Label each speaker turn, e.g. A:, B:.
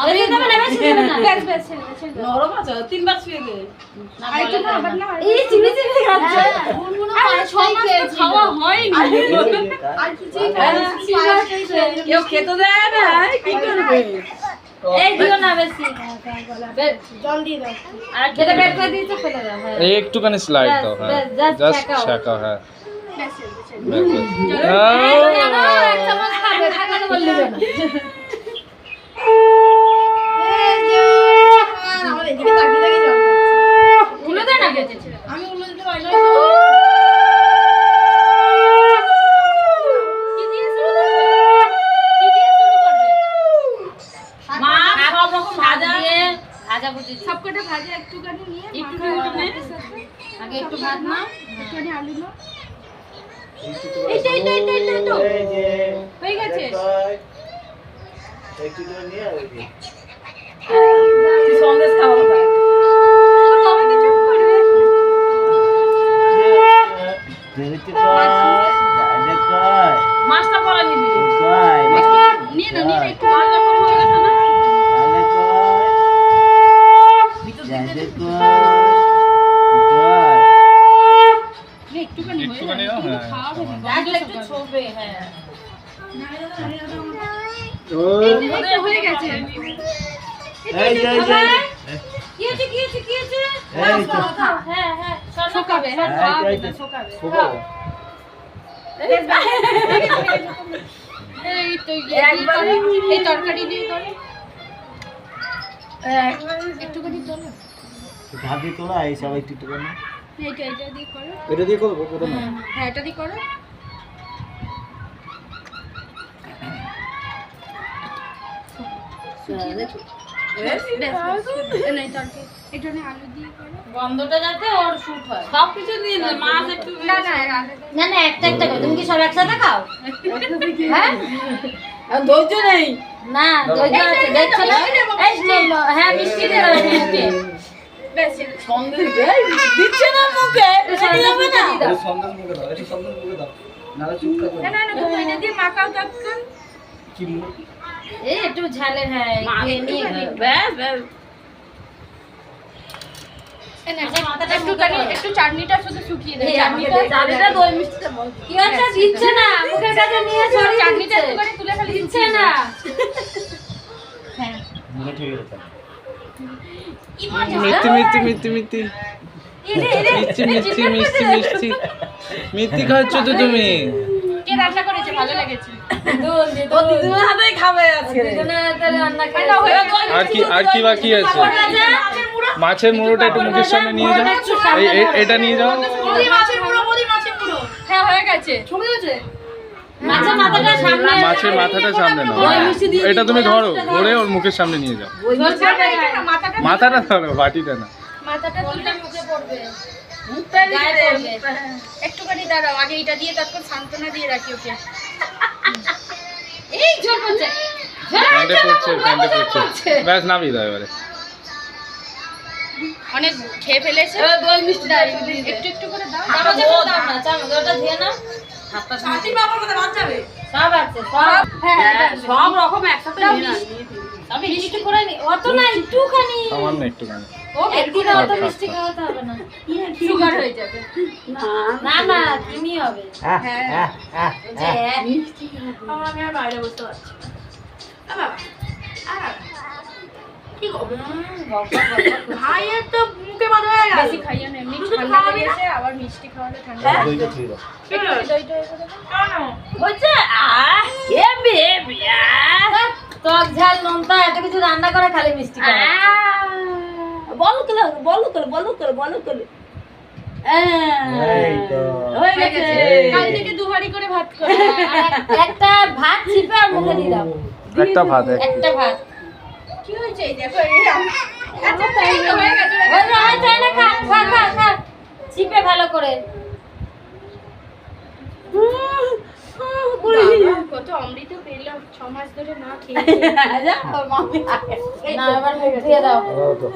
A: বেশি দেবে না, বেশি দেবে না।
B: বেশ
C: নরম আছে, 3 বার ছুঁয়ে দে।
B: আরেকটু না আবার না
A: এই চিবি চিবি খাচ্ছে।
B: খাওয়া হয়নি আর কিছুই
C: কেউ খেতে দেয় না, কি করবে?
A: এই দিও না বেশি।
B: জল দিয়ে দাও
A: আর খেতে বের করে দিয়েছে ফেলে দাও। হ্যাঁ।
D: এই একটুখানি স্লাইড দাও, হ্যাঁ
A: just
D: জাস্ট
A: ছেঁকাও।
D: ছেঁকাও, হ্যাঁ
B: ব্যাস
A: এক চামচ খাবে, খাবে বললি না।
B: আমার এদিকে তাকিয়ে তাকিয়ে জল
A: উলো দে না বেঁচে।
B: আমি উল্টো দিতে পারি না
A: কি দিয়ে শুরু করবে? কি দিয়ে শুরু করবে?
C: মা সব রকম ভাজা
A: দিয়ে ভাজা ভুজি দিয়ে।
B: সবকটা ভাজা একটুখানি নিয়ে
A: একটু
B: মাখা
A: নে।
B: ভাতের সাথে
A: আগে একটু ভাত না।
B: একটুখানি আলু নাও
A: এইটা
B: হয়ে গেছে
C: তুই সন্দেশ খাওয়া হবে।
B: তবে তো চুপ করবে
C: মাছটা পরে নিবি।
B: নিয়ে না নিয়ে একটু
C: মাছ যখন হয়ে গেছে না, ভিতর দিকে
B: একটুখানি হয়ে
D: একটুখানি
B: যাবে
D: দাও,
B: কিন্তু
D: হ্যাঁ,
B: খাওয়া হবে না
C: রাখলে একটু ছোপে, হ্যাঁ।
B: এই হয়ে গেছে
A: কি হচ্ছে কি হচ্ছে কি হচ্ছে?
D: এই তো।
A: হ্যাঁ হ্যাঁ
B: শোকাবে হ্যাঁ খাওয়া হবে না শোকাবে এই তো এই তরকারি দিয়ে করো একটুখানি তোলো
E: ভাবি তোলা এই সবাই একটু একটু করে
B: এটা দিয়ে করো
E: এটা দিয়ে করবো প্রথমে
B: হ্যাঁ এটা দিয়ে করো নাই তরকারি একটুখানি আলু দিয়ে করো
A: গন্ধটা যাতে ওর শুট হয়।
C: সবকিছু দিয়ে নে, মাছ একটু
B: না না আলাদা
A: না না একটা একটা করে। তুমি কি সব একসাথে খাও? হ্যাঁ
C: ধৈর্য নেই।
A: না ধৈর্য আছে দেখছো না? এই হ্যাঁ মিষ্টি দিয়ে দাও মিষ্টি।
B: বেশ
C: সন্দেশ দেয়, দিচ্ছে না মুখে, রেডি হবে না।
E: সন্দেশ মুখে দাও একটু সন্দেশ মুখে দাও নাহলে চুপ থাকবে
B: না না তুমি এটা দিয়ে মাখাও তখন
E: কি
A: এই একটু ঝালে হ্যাঁ একটু নিয়ে
C: ব্যাস ব্যাস।
B: একটুখানি একটু চাটনিটা শুধু শুকিয়ে দেয়
C: চাটনিটা দই মিষ্টিটা বল।
A: কি হচ্ছে দিচ্ছে না মুখের কাছে নিয়ে ছড়িয়ে
B: চাটনিটা
A: দিচ্ছে।
B: একটুখানি তুলে ফেলে
A: দিচ্ছে না।
B: হ্যাঁ
E: মুখে ঠিক আছে
D: মিষ্টি মিষ্টি মিষ্টি মিষ্টি মিষ্টি মিষ্টি মিষ্টি মিষ্টি মিষ্টি খাচ্ছ তো তুমি।
B: কে রান্না করেছে ভালো লেগেছে
C: ও দিদিমার হাতেই খাবে আজকে।
A: রান্না করে
D: আর কি বাকি আছে? মাছের মুড়োটা একটু মুখের সামনে নিয়ে যাও, এটা নিয়ে যাও।
B: মাছের মুড়ো হ্যাঁ হয়ে গেছে
C: শুনে গেছে?
A: মাছের মাথাটা সামনে
D: মাছের মাথাটা সামনে নাও, এটা তুমি ধরো, ধরে ওর মুখের সামনে নিয়ে যাও।
B: মাথাটা
D: মাথাটা ধরো, বাটিটা না।
B: মাথাটা তুলে
A: মুখে পড়বে
C: মুখটা
A: গায়ে পড়বে।
B: একটুখানি দাঁড়াও আগে এটা দিয়ে তারপর সান্ত্বনা দিয়ে রাখি ওকে
A: এই ঝোল পড়ছে
D: প্যান্টে পড়ছে, ব্যাস নামিয়ে দাও এবারে।
B: অনেক খেয়ে ফেলেছে
C: এবার দই মিষ্টিটা
B: একটু একটু করে দাও
A: চামচ দাও না চামচ ওটা ধুয়ে নাও।
C: হাতটা সাথী বাবার কথা বাদ যাবে।
A: সব আছে সব।
C: হ্যাঁ, সব রকম একসাথে নিয়ে না।
A: সব মিষ্টি করে নি অত না একটুখানি।
D: সামান্য একটুখানি।
A: ও একদিনে অত মিষ্টি খাওয়াতে হবে না।
B: সুগার হয়ে যাবে
A: না না চিনি হবে। যে
C: আমি আর বাইরে বসতে পারছি না। বাবা, কি গো? ভাইয়ের তো মুখে বাঁধা হয়ে গেল।
B: বেশি খাইও না এমনি
C: শুধু
B: ঠান্ডা
C: খাওয়াবি না?
B: লেগেছে আবার মিষ্টি খাওয়ালে ঠান্ডা
C: হ্যাঁ?
E: দইটা ছুঁয়ে দাও
B: একটু দইটা এ করে দাও
C: হচ্ছে হেবি হেবি
A: টক ঝাল নোনতা এত কিছু রান্না করে খালি মিষ্টি খাওয়া।
C: বলো তোলে বলো তোলে বলো তোলে বলো তোলে
E: এই তো
C: হয়ে
B: হয়ে
C: গেছে।
B: গেছে কাল থেকে দুবারি করে ভাত করো
A: একটা ভাত চিপে আর মুখে দিয়ে দাও।
D: একটা ভাত
A: একটা ভাত।
B: কি হয়েছে এই দেখো এই আচ্ছা তাই তো হয়ে গেছে
A: ওই যে হয় তাই না খা খা খা খা চিপে ভালো করে।
B: বাবা, কত অমৃত পেলাম 6 মাস ধরে না খেয়ে
C: যা, ওর মামি
A: না এবার মুখ দিয়ে দাও।
E: দাও তো